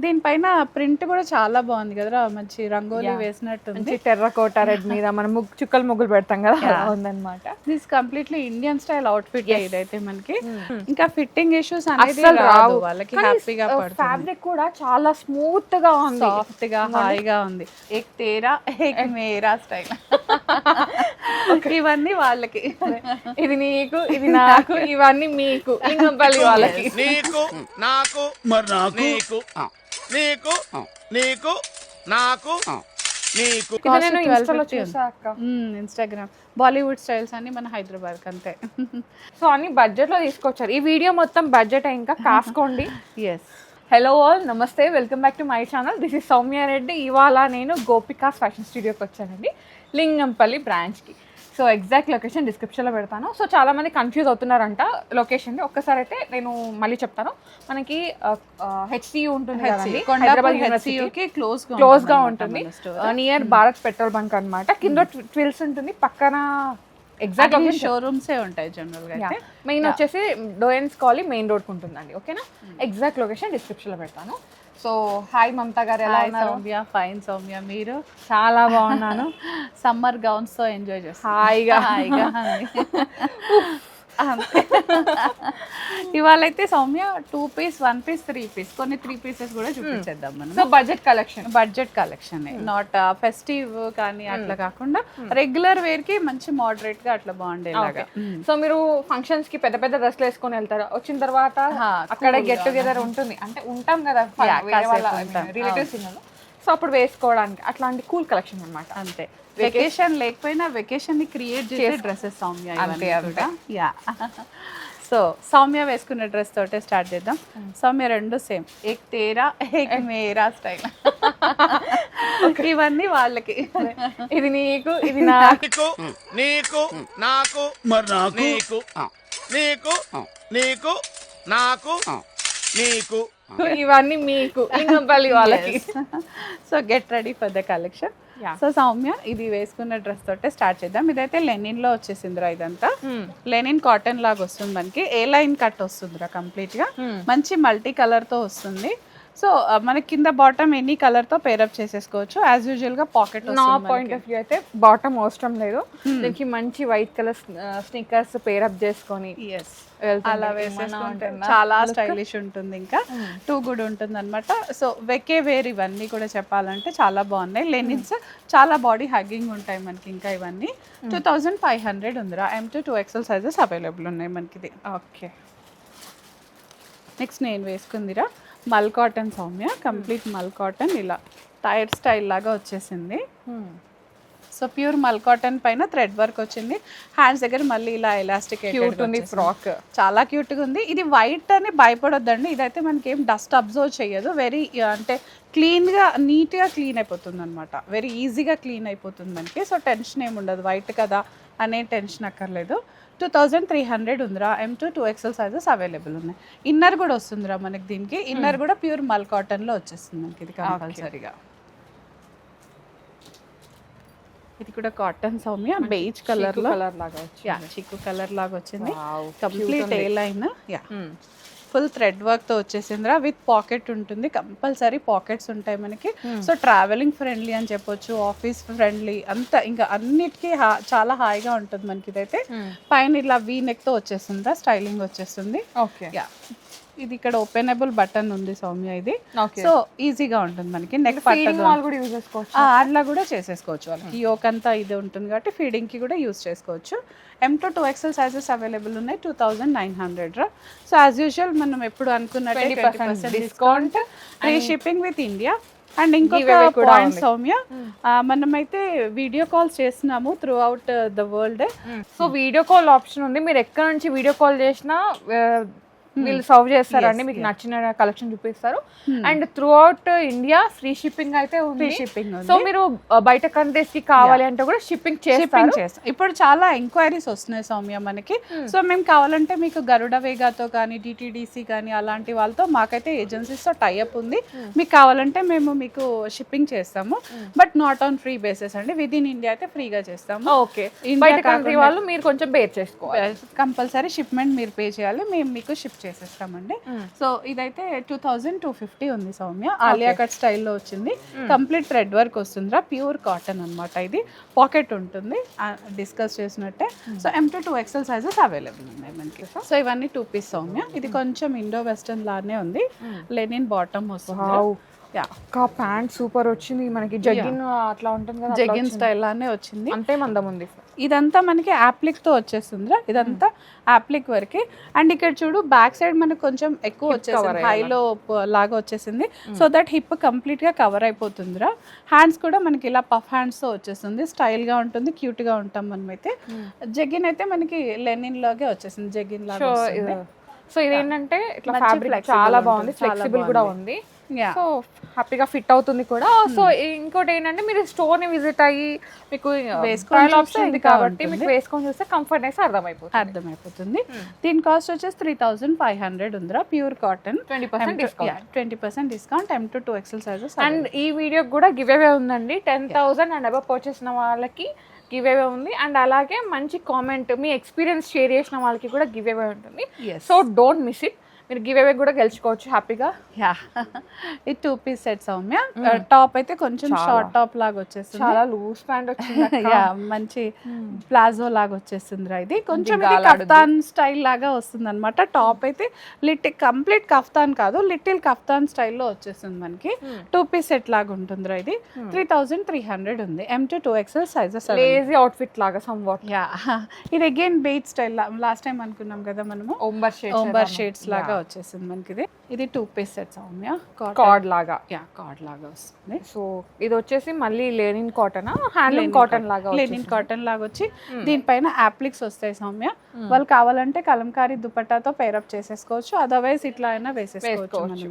దీనిపైన ప్రింట్ కూడా చాలా బాగుంది కదరా, మంచి రంగోలీ వేసినట్టు మంచి టెర్రకోట రెడ్ మీద మనం చుక్కలు ముగ్గులు పెడతాం కదా, అలా ఉందన్నమాట. This completely Indian style out fit ఇదైతే మనకి. ఇంకా ఫిట్టింగ్ ఇష్యూస్ అనేది అస్సలు రావు రావు. వాళ్ళకి, హ్యాపీగా పడుతుంది. ఫ్యాబ్రిక్ కూడా చాలా స్మూత్ గా ఉంది, సాఫ్ట్ గా హాయిగా ఉంది. ఏక్ తేరా ఏక్ మేరా స్టైల్. ఇవన్నీ వాళ్ళకి, ఇది నీకు ఇది నాకు ఇవన్నీ మీకు, లింగంపల్లి వాళ్ళకి. నీకు నాకు మరి నాకు నీకు నీకు నీకు నాకు నీకు. ఇది నేను ఇన్స్టాలో చూసా అక్క. ఇన్స్టాగ్రామ్ బాలీవుడ్ స్టైల్స్ అన్ని మన హైదరాబాద్ అంతే. సో అన్ని బడ్జెట్ లో తీసుకొచ్చారు. ఈ వీడియో మొత్తం బడ్జెట్ ఇంకా కాసుకోండి. ఎస్. హలో ఆల్, నమస్తే, welcome back to my channel. This is Soumya Reddy. ఇవాళ నేను గోపికాస్ ఫ్యాషన్ స్టూడియోకి వచ్చానండి, లింగంపల్లి బ్రాంచ్కి. సో ఎగ్జాక్ట్ లొకేషన్ డిస్క్రిప్షన్లో పెడతాను. సో చాలా మంది కన్ఫ్యూజ్ అవుతున్నారంట లొకేషన్ని. ఒక్కసారి అయితే నేను మళ్ళీ చెప్తాను. మనకి హెచ్సియు ఉంటుంది కదండి, హైదరాబాద్ యూనివర్సిటీకి క్లోజ్ గా ఉంటుంది, నియర్ భారత్ పెట్రోల్ బంక్ అన్నమాట. కింద ట్విల్స్ ఉంటుంది, పక్కన ఎగ్జాక్ట్ షోరూమ్సే ఉంటాయి జనరల్ గా అయితే. మెయిన్ వచ్చేసి డోయన్స్ కాలనీ మెయిన్ రోడ్ ఉంటుందండి, ఓకేనా. ఎగ్జాక్ట్ లొకేషన్ డిస్క్రిప్షన్లో పెడతాను. సో హాయ్ మమతా గారు, ఎలా ఉన్నారు? సౌమ్య ఫైన్. సౌమ్య మీరు? చాలా బాగున్నాను. సమ్మర్ గౌన్స్ తో ఎంజాయ్ చేస్తాను హాయిగా హాయిగా. ఇవాళ అయితే సౌమ్య 2 పీస్ 1 పీస్ 3 పీస్ కొన్ని 3 పీసెస్ కూడా చూపించేద్దాం మనం. So budget collection, budget collection, not festive కానీ అట్లా కాకుండా రెగ్యులర్ వేర్ కి మంచి మోడరేట్ గా అట్లా బాగుండేలాగా. సో మీరు ఫంక్షన్స్ కి పెద్ద పెద్ద డ్రెస్లు వేసుకొని వెళ్తారా? వచ్చిన తర్వాత అక్కడ గెట్ టుగెదర్ ఉంటుంది, అంటే ఉంటాం కదా రిలేటివ్స్ ఇళ్ళలో, సో అప్పుడు వేసుకోవడానికి అట్లాంటి కూల్ కలెక్షన్ అన్నమాట. అంతే, వెకేషన్ లేకపోయినా వెకేషన్ ని క్రియేట్ చేసే dresses Soumya. Yeah. So Soumya వేసుకున్న డ్రెస్ తోటే స్టార్ట్ చేద్దాం. సౌమ్య రెండు సేమ్, ఏక్ తేరా ఏక్ మేరా స్టైల్. ఇవన్నీ వాళ్ళకి, ఇది నీకు ఇది నాకు నీకు నాకు మరి నాకు నీకు నీకు నీకు నాకు నీకు ఇవన్నీ మీకు, లింగంపల్లి వాళ్ళకి. So get ready for the collection. So Soumya ఇది వేసుకున్న డ్రెస్ తోటే స్టార్ట్ చేద్దాం. ఇదైతే లెనిన్ లో వచ్చేసిందిరా, ఇదంతా లెనిన్ కాటన్ లాగా వస్తుంది మనకి. ఏ లైన్ కట్ వస్తుందిరా కంప్లీట్ గా, మంచి మల్టీ కలర్ తో వస్తుంది. సో మనకి కింద బాటమ్ ఎనీ కలర్ తో పేరప్ చేసేసుకోవచ్చు. యాజ్ యూజువల్ గా పాకెట్. నా పాయింట్ ఆఫ్ వ్యూ అయితే బాటమ్ అవసరం లేదు, దీనికి మంచి వైట్ కలర్ స్నిక్కర్స్ పేరప్ చేసుకొని అలా వేసేసుకుంటే చాలా స్టైలిష్ ఉంటుంది, ఇంకా టూ గుడ్ ఉంటుంది అనమాట. సో వెకే వేర్ ఇవన్నీ కూడా చెప్పాలంటే చాలా బాగున్నాయి. లెనిన్స్ చాలా బాడీ హగ్గింగ్ ఉంటాయి మనకి. ఇంకా ఇవన్నీ 2500 ఉందిరా. M to 2XL sizes available ఉన్నాయి మనకి. ఇది ఓకే. నెక్స్ట్ నేను వేసుకుందిరా మల్ కాటన్ సౌమ్య, కంప్లీట్ మల్ కాటన్, ఇలా టైర్ స్టైల్ లాగా వచ్చేసింది. సో ప్యూర్ మల్ కాటన్ పైన థ్రెడ్ వర్క్ వచ్చింది. హ్యాండ్స్ దగ్గర మళ్ళీ ఇలా ఎలాస్టిక్ ఉంది ఫ్రాక్, చాలా క్యూట్గా ఉంది. ఇది వైట్ అని భయపడొద్దండి, ఇదైతే మనకి ఏం డస్ట్ అబ్జర్వ్ చేయదు. వెరీ అంటే క్లీన్గా నీట్గా క్లీన్ అయిపోతుంది అనమాట, వెరీ ఈజీగా క్లీన్ అయిపోతుంది మనకి. సో టెన్షన్ ఏమి ఉండదు, వైట్ కదా అనే టెన్షన్ అక్కర్లేదు. 2300 ఉందిరా. M to 2XL sizes available ఉన్నాయి. ఇన్నర్ కూడా వస్తుందిరా మనకి. దీనికి ఇన్నర్ కూడా ప్యూర్ మల్ కాటన్లో వచ్చేస్తుంది మనకి. ఇది కంపల్సరీగా. ఇది కూడా కాటన్ సౌమ్య, బేజ్ కలర్ లాగా చిక్కు కలర్ లాగా వచ్చింది. Complete A line, yeah full thread work తో వచ్చేసిందిరా. విత్ పాకెట్ ఉంటుంది, కంపల్సరీ పాకెట్స్ ఉంటాయి మనకి. సో ట్రావెలింగ్ ఫ్రెండ్లీ అని చెప్పొచ్చు, ఆఫీస్ ఫ్రెండ్లీ అంతా, ఇంకా అన్నిటికీ చాలా హాయిగా ఉంటుంది మనకి. ఇదైతే పైన ఇలా వీ నెక్ తో వచ్చేస్తుందా, స్టైలింగ్ వచ్చేస్తుంది. ఓకే. యా, ఇది ఇక్కడ ఓపెనబుల్ బటన్ ఉంది సౌమ్య. ఇది సో ఈజీగా ఉంటుంది మనకి. నెక్ అట్లా కూడా చేసేసుకోవచ్చు వాళ్ళకి. యోక్ అంతా ఇది ఉంటుంది కాబట్టి ఫీడింగ్ కి కూడా యూజ్ చేసుకోవచ్చు. M to 2XL sizes available ఉన్నాయి. 2900 రా. సో యాజ్ యూజువల్ మనం ఎప్పుడు అనుకున్నట్టే 20% discount, free shipping with India. And ఇంకొక పాయింట్ సౌమ్య, మనమైతే వీడియో కాల్స్ చేస్తున్నాము through out the world. So video call option ఉంది, మీరు ఎక్కడ నుంచి వీడియో కాల్ చేసినా వీళ్ళు సర్వ్ చేస్తారండి, మీకు నచ్చిన కలెక్షన్ చూపిస్తారు. And through out India free shipping అయితే ఉంది. సో మీరు బయట కంట్రీస్ కి కావాలి అంటే కూడా షిప్పింగ్ చేస్తారు. ఇప్పుడు చాలా ఎంక్వైరీస్ వస్తున్నాయి సౌమ్య మనకి. సో మేము కావాలంటే మీకు గరుడ వేగాతో కానీ డిటిడిసి కానీ అలాంటి వాళ్ళతో మాకైతే ఏజెన్సీస్ తో టైఅప్ ఉంది. మీకు కావాలంటే మేము మీకు షిప్పింగ్ చేస్తాము, but not on free basis అండి. విత్ ఇన్ ఇండియా అయితే ఫ్రీగా చేస్తాము. ఓకే. బయట కంట్రీ వాళ్ళు మీరు కొంచెం పే చేసుకోవాలి, కంపల్సరీ షిప్మెంట్ మీరు పే చేయాలి, మేము మీకు షిప్ చేసేస్తామండి. సో ఇదైతే 2250 ఉంది సౌమ్య. ఆలియా కట్ స్టైల్లో వచ్చింది. కంప్లీట్ థ్రెడ్ వర్క్ వస్తుందిరా, ప్యూర్ కాటన్ అనమాట. ఇది పాకెట్ ఉంటుంది డిస్కస్ చేసినట్టే. So M2 2XL sizes available ఉన్నాయి మనకి. సో ఇవన్నీ 2 పీస్ సౌమ్య. ఇది కొంచెం ఇండో వెస్టర్న్ లానే ఉంది, లెనిన్ బాటమ్ వస్తుంది. ప్యాంట్ సూపర్ వచ్చింది మనకి, జగిన్ అట్లా ఉంటుంది కదా, జగిన్ స్టైల్ లానే వచ్చింది. అంతే మందం ఉంది. ఇదంతా మనకి యాప్లిక్ తో వచ్చేస్తుందిరా, ఇదంతా యాప్లిక్ వరకే. అండ్ ఇక్కడ చూడు బ్యాక్ సైడ్ మనకి కొంచెం ఎక్కువ వచ్చేసింది, హైలో లాగా వచ్చేసింది. సో దట్ హిప్ కంప్లీట్ గా కవర్ అయిపోతుందిరా. హ్యాండ్స్ కూడా మనకి ఇలా పఫ్ హ్యాండ్స్ తో వచ్చేస్తుంది, స్టైల్ గా ఉంటుంది, క్యూట్ గా ఉంటాం మనమైతే. జగిన్ అయితే మనకి లెనిన్ లాగే వచ్చేసింది, జగిన్ లాగా. సో ఇదేంటంటే ఇట్లా ఫ్యాబ్రిక్ చాలా బాగుంది, ఫ్లెక్సిబుల్ కూడా ఉంది. సో హ్యాపీగా ఫిట్ అవుతుంది కూడా. సో ఇంకోటి ఏంటంటే మీరు స్టోర్ ని విజిట్ అయ్యి మీకు వేసుకోవాలి కాబట్టి మీకు వేసుకొని చూస్తే కంఫర్ట్ అయితే అర్థమైపోతుంది. దీని కాస్ట్ వచ్చేసి 3500 ఉందిరా, pure cotton, 20% discount, M2 2XL sizes. And ఈ వీడియోకి కూడా గివ్ అవే ఉందండి. 10,000 అండ్ అబవ్ పర్చేస్ చేసిన వాళ్ళకి గివ్ అవే ఉంది. అండ్ అలాగే మంచి కామెంట్, మీ ఎక్స్పీరియన్స్ షేర్ చేసిన వాళ్ళకి కూడా గివ్ అవే ఉంటుంది. So don't miss it. మీరు గివ్ అవే కూడా గెలుచుకోవచ్చు హ్యాపీగా. ఇది 2 పీస్ సెట్ సౌమ్య. టాప్ అయితే కొంచెం షార్ట్ టాప్ లాగా వచ్చేస్తుంది, చాలా లూజ్ ప్యాంట్ వచ్చింది. మంచి ప్లాజో లాగా వచ్చేస్తుంది రా. ఇది కొంచెం కఫ్తాన్ స్టైల్ లాగా వస్తుంది అనమాట. టాప్ అయితే కంప్లీట్ కఫ్తాన్ కాదు, లిటిల్ కఫ్తాన్ స్టైల్లో వచ్చేస్తుంది మనకి. 2 పీస్ సెట్ లాగా ఉంటుంది రా. ఇది 3300 ఉంది, M2 2XL sizes. Lazy outfit లాగా సమ్వాట్. ఇది again bait style, last time అనుకున్నాం కదా మనము, ఓంబర్ షేడ్స్ లాగా వచ్చేసింది మనకి. ఇది 2 పీస్ సెట్ సౌమ్య, కార్డ్ లాగా. కార్డ్ లాగా వస్తుంది. సో ఇది వచ్చేసి మళ్ళీ లెనిన్ కాటన్, హ్యాండ్లూమ్ కాటన్ లాగా, లెనిన్ కాటన్ లాగా వచ్చి దీనిపైన యాప్లిక్స్ వస్తాయి సౌమ్య. వాళ్ళు కావాలంటే కలంకారీ దుపట్టాతో పేరప్ చేసేసుకోవచ్చు, అదర్వైజ్ ఇట్లా అయినా వేసేసుకోవచ్చు.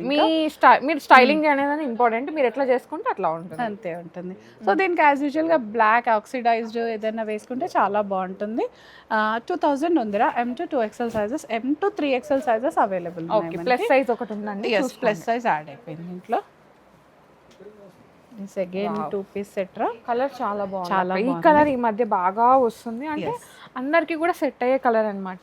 మీరు స్టైలింగ్ అనేది ఇంపార్టెంట్, మీరు ఎట్లా చేసుకుంటే అట్లా ఉంటుంది, అంతే ఉంటుంది. సో దీనికి యాజ్ యూజువల్ గా బ్లాక్ ఆక్సిడైజ్డ్ ఏదైనా వేసుకుంటే చాలా బాగుంటుంది. 2000 ఉందిరా, M2 2XL sizes, M2 3XL sizes available. Plus size ఒకటి ఉందండి, ప్లస్ సైజ్ యాడ్ అయిపోయింది ఇంట్లో. దిస్ అగైన్ 2 పీస్ సెట్ రా. కలర్ చాలా బాగుంది. ఈ కలర్ ఈ మధ్య బాగా వస్తుంది, అంటే అందరికి కూడా సెట్ అయ్యే కలర్ అన్నమాట.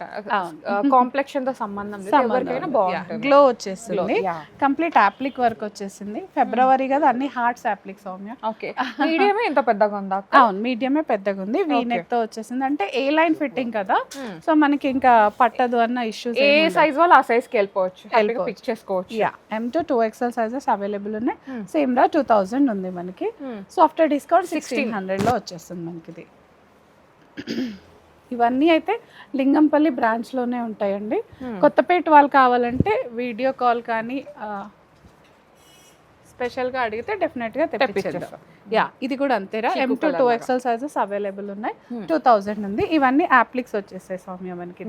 కాంప్లెక్షన్ తో సంబంధం లేదు, ఎవరికైనా బాగుంటుంది. గ్లో వచ్చేస్తుంది, కంప్లీట్ యాప్లిక్ వర్క్ వచ్చేసింది. ఫిబ్రవరి కదా, అన్ని హార్ట్స్ యాప్లిక్ సౌమ్య. ఓకే, మీడియమే ఎంత పెద్దగా ఉందా? అవును, మీడియమే పెద్దగా ఉంది, వీ నెక్ తో వచ్చేసింది. అంటే ఏ లైన్ ఫిట్టింగ్ కదా, సో మనకి ఇంకా పట్టదు అన్న ఇష్యూస్. ఏ సైజ్ వాళ్ళు ఆ సైజ్ కి వెళ్ళిపోవచ్చు, పిక్ చేసుకోవచ్చు. M2 2XL సైజెస్ అవైలబుల్ ఉన్నాయి. సేమ్ రా 2000 ఉంది మనకి. సో ఆఫ్టర్ డిస్కౌంట్ 1600 లో వచ్చేస్తుంది మనకి ఇది. ఇవన్నీ అయితే లింగంపల్లి బ్రాంచ్ లోనే ఉంటాయండి. కొత్తపేట వాళ్ళు కావాలంటే వీడియో కాల్ కానీ స్పెషల్ గా అడిగితే డెఫినెట్ గా తెప్పించేద్దాం. ఇది కూడా అంతేరా, M2 2XL సైజెస్ అవైలబుల్ ఉన్నాయి. 2000 ఉంది. ఇవన్నీ యాప్లిక్స్ వచ్చేస్తాయి సౌమ్య మనకి.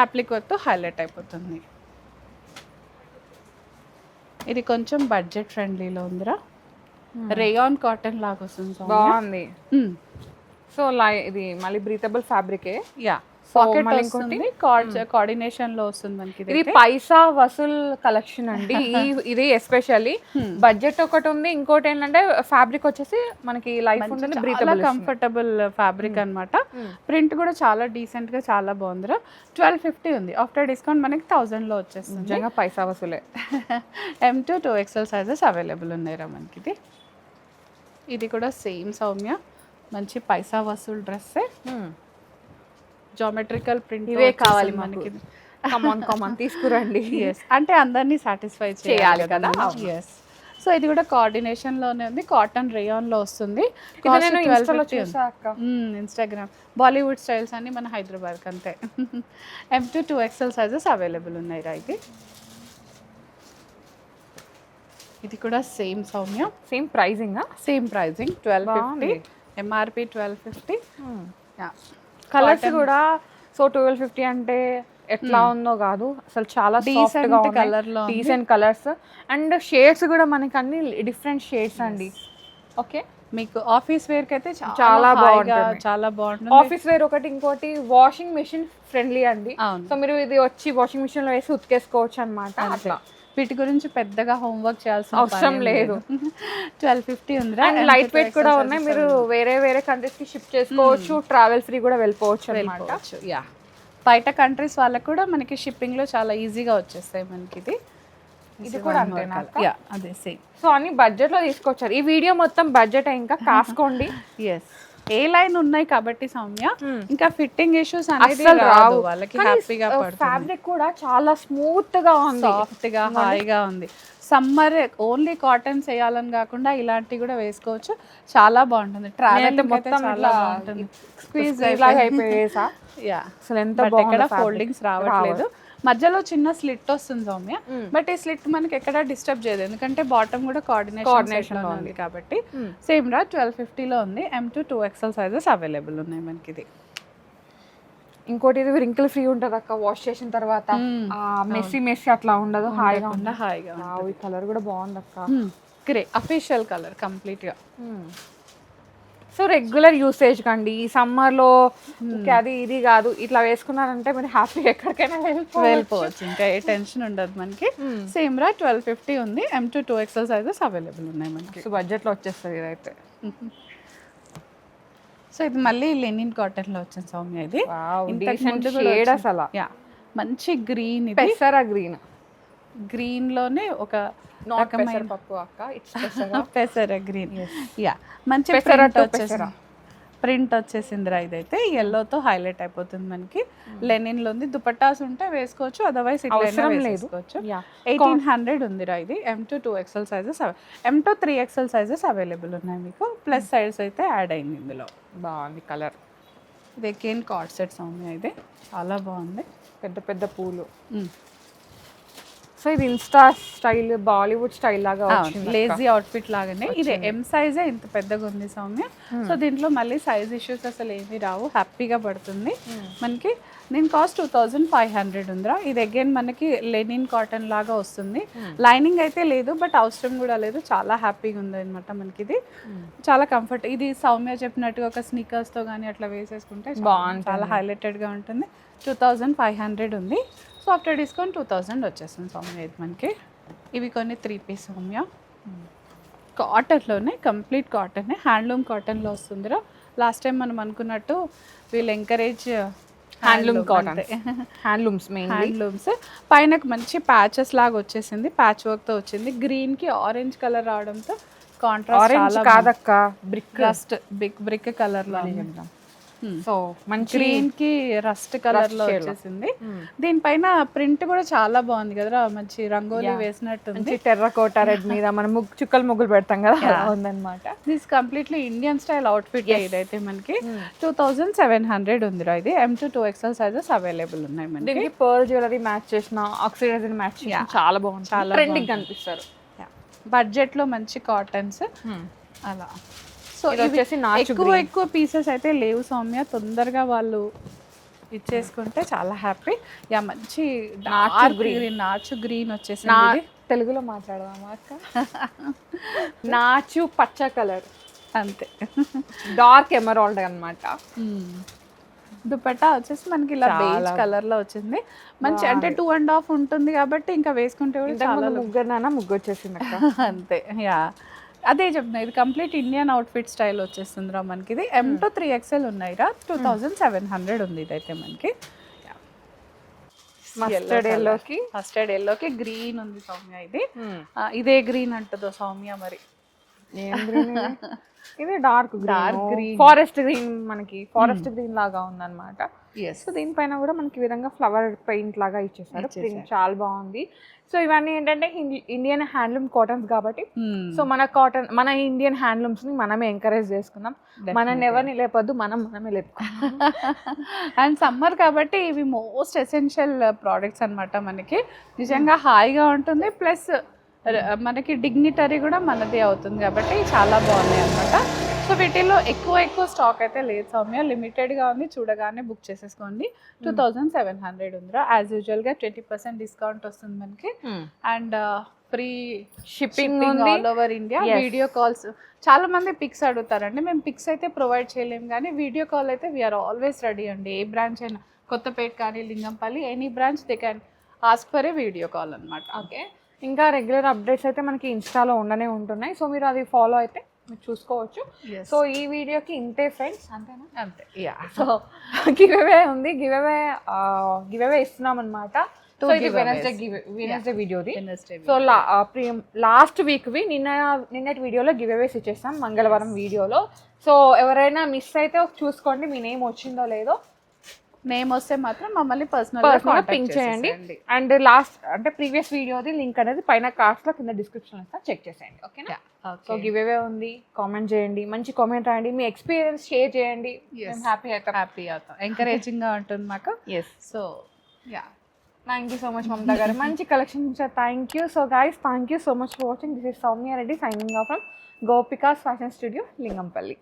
యాప్లిక్ వర్క్ తో హైలైట్ అయిపోతుంది. ఇది కొంచెం బడ్జెట్ ఫ్రెండ్లీలో ఉందిరా, రేయాన్ కాటన్ లాగా వస్తుంది, బాగుంది. సో ఇది మళ్ళీ బ్రీతబుల్ ఫ్యాబ్రికే. పాకెట్ వస్తుంది, కోఆర్డినేషన్ లో వస్తుంది మనకి. ఇది పైసా వసూల్ కలెక్షన్ అండి. ఇది ఎస్పెషల్లీ బడ్జెట్ ఒకటి ఉంది, ఇంకోటి ఏంటంటే ఫ్యాబ్రిక్ వచ్చేసి మనకి లైఫ్ ఉంటుంది, బ్రీతబుల్ కంఫర్టబుల్ ఫ్యాబ్రిక్ అన్నమాట. ప్రింట్ కూడా చాలా డీసెంట్ గా చాలా బాగుందిరా. 1250 ఉంది, ఆఫ్టర్ డిస్కౌంట్ మనకి 1000 లో వచ్చేస్తుంది. నిజంగా పైసా వసూలే. M2 2XL సైజెస్ అవైలబుల్ ఉన్నాయిరా మనకి. ఇది కూడా సేమ్ సౌమ్య, మంచి పైసా వసూల్ డ్రెస్, జామెట్రికల్ ప్రింట్. ఇవే కావాలి మనకి. కమాన్ తీసుకురండి. అంటే అందరినీ సాటిస్ఫై చేయాలి కదా. సో ఇది కూడా కోఆర్డినేషన్ లోనే ఉంది, కాటన్ రేయాన్ లో వస్తుంది. ఇన్స్టాగ్రామ్ బాలీవుడ్ స్టైల్స్ అన్ని మన హైదరాబాద్ అంతే. M2 2XL సైజెస్ అవైలబుల్ ఉన్నాయి రా. ఇది కూడా same Soumya, same pricing 1250, MRP 1250. Colours కూడా సో 1250 అంటే ఎట్లా ఉందో కాదు అసలు, చాలా సాఫ్ట్ గా కలర్ లో డీసెంట్ కలర్స్. అండ్ షేడ్స్ కూడా మనకి అన్ని డిఫరెంట్ షేడ్స్ అండి. ఓకే, మీకు ఆఫీస్ వేర్ కి అయితే చాలా బాగుంటుంది. ఆఫీస్ వేర్ ఒకటి, ఇంకోటి వాషింగ్ మెషిన్ ఫ్రెండ్లీ అండి. సో మీరు ఇది వచ్చి వాషింగ్ మెషిన్ లో వేసి ఉతికేసుకోవచ్చు అన్నమాట. అట్లా వీటి గురించి పెద్దగా హోంవర్క్ చేయాల్సిన అవసరం లేదు. 1250 ఉంది. అండ్ లైట్ వెయిట్ కూడా ఉన్నాయి, మీరు వేరే కంట్రీస్ కి షిప్ చేసుకోవచ్చు, ట్రావెల్ ఫ్రీ కూడా వెళ్ళిపోవచ్చు అన్నమాట. బయట కంట్రీస్ వాళ్ళకి కూడా మనకి షిప్పింగ్లో చాలా ఈజీగా వచ్చేస్తాయి మనకి ఇది కూడా అంతేనా? యా అదే సేమ్. సో అన్ని బడ్జెట్లో తీసుకొచ్చారు. ఈ వీడియో మొత్తం బడ్జెట్ ఇంకా కాసుకోండి. ఎస్ ఏ లైన్ ఉన్నాయి కాబట్టి సౌమ్య ఇంకా ఫిట్టింగ్ ఇష్యూస్ అనేది రావు వాళ్ళకి, హ్యాపీగా పడుతుంది. ఫ్యాబ్రిక్ కూడా చాలా స్మూత్ గా ఉంది, సాఫ్ట్ గా హాయిగా ఉంది. సమ్మర్ ఓన్లీ కాటన్ వేయాలని కాకుండా ఇలాంటివి కూడా వేసుకోవచ్చు, చాలా బాగుంటుంది. ట్రావెల్ మొత్తం చాలా బాగుంటుంది. స్క్వీజ్ లాగా అయిపోయేసా. యా అసలు ఎంత ఎక్కడ ఫోల్డింగ్స్ రావట్లేదు, మధ్యలో చిన్న స్లిట్ వస్తుంది సౌమ్య. బట్ ఈ స్లిట్ మనకి ఎక్కడ డిస్టర్బ్ చేయదు, ఎందుకంటే బాటమ్ కూడా కోఆర్డినేషన్ ఉంది కాబట్టి. సేమ్ రా 1250లో ఉంది. M2 2XL సైజెస్ అవైలబుల్ ఉన్నాయి మనకి. ఇది ఇంకోటి ఇది రింకిల్ ఫ్రీ ఉంటుంది అక్క, వాష్ చేసిన తర్వాత మెస్సీ మెస్సీ అట్లా ఉండదు, హాయిగా హాయిగా. ఈ కలర్ కూడా బాగుంది అక్క, గ్రే అఫీషియల్ కలర్ కంప్లీట్ గా. సో రెగ్యులర్ యూసేజ్ కండి ఈ సమ్మర్లో అది ఇది కాదు, ఇట్లా వేసుకున్నారంటే మీరు హ్యాపీగా ఎక్కడికైనా వెళ్ళిపోవచ్చు, ఇంకా ఏ టెన్షన్ ఉండదు మనకి. సేమ్ రా 1250 ఉంది. M2 2XL సైజెస్ అవైలబుల్ ఉన్నాయి మనకి. సో బడ్జెట్లో వచ్చేస్తుంది ఇదైతే. సో ఇది మళ్ళీ లెనిన్ కాటన్ లో వచ్చింది సౌమ్య. ఇది అసలు మంచి గ్రీన్, పెసర గ్రీన్, గ్రీన్ లోనే ఒక రకమైన పప్పు అక్క, పెసర గ్రీన్. యా మంచి ప్రింట్ వచ్చేసింది రా. ఇదైతే ఎల్లోతో హైలైట్ అయిపోతుంది మనకి. లెనిన్ లో ఉంది, దుపట్టాస్ ఉంటే వేసుకోవచ్చు, అదర్వైజ్ ఇట్లా వేసుకోవచ్చు. 1800 ఉంది రా ఇది. M2 2XL sizes, M2 3XL sizes available ఉన్నాయి మీకు. ప్లస్ సైజ్ అయితే యాడ్ అయింది ఇందులో. బాగుంది కలర్. ఇది ఎగైన్ కార్డ్ సెట్ సౌమ్య, ఇది చాలా బాగుంది, పెద్ద పెద్ద పూలు. సో ఇది ఇన్స్టా స్టైల్, బాలీవుడ్ స్టైల్ లాగా లేజీ అవుట్ఫిట్ లాగానే. ఇది M సైజే ఇంత పెద్దగా ఉంది సౌమ్య. సో దీంట్లో మళ్ళీ సైజ్ ఇష్యూస్ అసలు ఏమీ రావు, హ్యాపీగా పడుతుంది మనకి. దీని కాస్ట్ 2500 ఉందిరా. ఇది అగైన్ మనకి లెనిన్ కాటన్ లాగా వస్తుంది. లైనింగ్ అయితే లేదు, బట్ అవసరం కూడా లేదు, చాలా హ్యాపీగా ఉంది అనమాట మనకి. ఇది చాలా కంఫర్ట్. ఇది సౌమ్య చెప్పినట్టుగా ఒక స్నీకర్స్ తో కానీ అట్లా వేసేసుకుంటే బాగుంటుంది, చాలా హైలైటెడ్ గా ఉంటుంది. 2500 ఉంది. సో ఆఫ్టర్ డిస్కౌంట్ 2000 వచ్చేస్తుంది సౌమ్య. ఇది మనకి ఇవి కొన్ని 3 పీస్ సౌమ్య, కాటన్లోనే, కంప్లీట్ కాటనే, హ్యాండ్లూమ్ కాటన్లో వస్తుందిరా. లాస్ట్ టైం మనం అనుకున్నట్టు వీళ్ళు ఎంకరేజ్ హ్యాండ్లూమ్ కాటన్, హ్యాండ్లూమ్స్. పైన మంచి ప్యాచెస్ లాగా వచ్చేసింది, ప్యాచ్ వర్క్తో వచ్చింది. గ్రీన్కి ఆరెంజ్ కలర్ రావడంతో కాంట్రాస్ట్ కాదక్క, బ్రిక్ రస్ట్ బ్రిక్ కలర్లో చెప్తాం. సో మంచి గ్రీన్ కి రస్ట్ కలర్ లో వచ్చేసింది. దీనిపైన ప్రింట్ కూడా చాలా బాగుంది కదా, మంచి రంగోలీ వేసినట్టుంది. టెర్రకోటా రెడ్ మీద మనం చుక్కలు ముగ్గులు పెడతాం కదా, ఉందన్నమాట. This completely Indian style out fit. ఇదైతే మనకి 2700 ఉందిరా. ఇది M2 2XL సైజెస్ అవైలబుల్ ఉన్నాయి మనకి. దీనికి పర్ల్ జ్యువెలరీ మ్యాచ్ చేసిన, ఆక్సిడైజర్ మ్యాచ్ చేసిన, చాలా బాగుంది, చాలా ట్రెండింగ్ కనిపిస్తారు. బడ్జెట్ లో మంచి కాటన్స్ అలా. సో ఎక్కువ పీసెస్ అయితే లేవు సౌమ్య, తొందరగా వాళ్ళు ఇచ్చేసుకుంటే చాలా హ్యాపీ. యా మంచి నాచు గ్రీన్ వచ్చేసింది. తెలుగులో మాట్లాడదామా అక్క? నాచు పచ్చ కలర్, అంతే, డార్క్ ఎమరాల్డ్ అన్నమాట. దుపట్టా వచ్చేసి మనకి ఇలా బేజ్ కలర్ లో వచ్చింది. మంచి అంటే 2.5 ఉంటుంది కాబట్టి ఇంకా వేసుకుంటే కూడా చాలా ముగ్గు వచ్చేసింది అక్క. అంతే. యా అదే చెప్తున్నా, ఇది కంప్లీట్ ఇండియన్ అవుట్ఫిట్ స్టైల్ వచ్చేస్తుంది రా మనకి. ఇది M2 3XL ఉన్నాయి రా. 2700 ఉంది ఇదైతే మనకి. మస్టర్డ్ ఎల్లోకి గ్రీన్ ఉంది సౌమ్య. ఇది ఇదే గ్రీన్ అంటుందో సౌమ్య మరి. ఇది డార్క్ గ్రీన్, ఫారెస్ట్ గ్రీన్, మనకి ఫారెస్ట్ గ్రీన్ లాగా ఉందన్నమాట. సో దీనిపైన కూడా మనకి ఈ విధంగా ఫ్లవర్ పెయింట్ లాగా ఇచ్చేసారు. ప్రింట్ చాలా బాగుంది. సో ఇవన్నీ ఏంటంటే ఇండియన్ హ్యాండ్లూమ్ కాటన్స్ కాబట్టి, సో మన ఇండియన్ హ్యాండ్లూమ్స్ ని మనమే ఎంకరేజ్ చేసుకుందాం. మనల్ని ఎవరిని లేపొద్దు, మనమే లేపుకుందాం. అండ్ సమ్మర్ కాబట్టి ఇవి మోస్ట్ ఎసెన్షియల్ ప్రోడక్ట్స్ అన్నమాట మనకి. నిజంగా హాయిగా ఉంటుంది, ప్లస్ మనకి డిగ్నిటరీ కూడా మనదే అవుతుంది కాబట్టి చాలా బాగున్నాయి అనమాట. సో వీటిల్లో ఎక్కువ స్టాక్ అయితే లేదు సౌమ్య, లిమిటెడ్గా ఉంది, చూడగానే బుక్ చేసేసుకోండి. 2700 ఉందిరా. యాజ్ యూజువల్గా 20% డిస్కౌంట్ వస్తుంది మనకి. And free shipping all over India. Video calls చాలా మంది పిక్స్ అడుగుతారండి, మేము పిక్స్ అయితే ప్రొవైడ్ చేయలేము, కానీ వీడియో కాల్ అయితే వీఆర్ ఆల్వేస్ రెడీ అండి. ఏ బ్రాంచ్ అయినా, కొత్తపేట కానీ Lingampally, any branch they can ask for a video call అనమాట. ఓకే, ఇంకా రెగ్యులర్ అప్డేట్స్ అయితే మనకి ఇన్స్టాలో ఉండనే ఉంటున్నాయి. సో మీరు అది ఫాలో అయితే మీరు చూసుకోవచ్చు. Yes. సో ఈ వీడియోకి ఇంతే ఫ్రెండ్స్, అంతేనా? అంతే యా. సో గివ్ అవే ఉంది, గివ్ అవే ఇస్తున్నాం అనమాట. సో ఇది వెనస్డే వీడియోది. సో లాస్ట్ వీక్వి నిన్నటి వీడియోలో గివ్ అవేస్ ఇచ్చేస్తాం, మంగళవారం వీడియోలో. సో ఎవరైనా మిస్ అయితే చూసుకోండి మీ నేమ్ వచ్చిందో లేదో. నేమ్ వస్తే మాత్రం మమ్మల్ని పర్సనల్ పింక్ చేయండి. అండ్ లాస్ట్ అంటే ప్రీవియస్ వీడియోది లింక్ అనేది పైన కార్డ్స్లో కింద డిస్క్రిప్షన్ ఇస్తా, చెక్ చేసేయండి. ఓకేనా? సో గివ్ అవే ఉంది, కామెంట్ చేయండి, మంచి కామెంట్ రాయండి, మీ ఎక్స్పీరియన్స్ షేర్ చేయండి. హ్యాపీ అవుతాం, ఎంకరేజింగ్ గా ఉంటుంది మాకు. So yeah, thank you so much Mamata గారు, మంచి కలెక్షన్ ఇచ్చారు. Thank you. So guys, thank you so much for watching. This is Soumya Reddy signing off from Gopika's fashion studio, Lingampalli.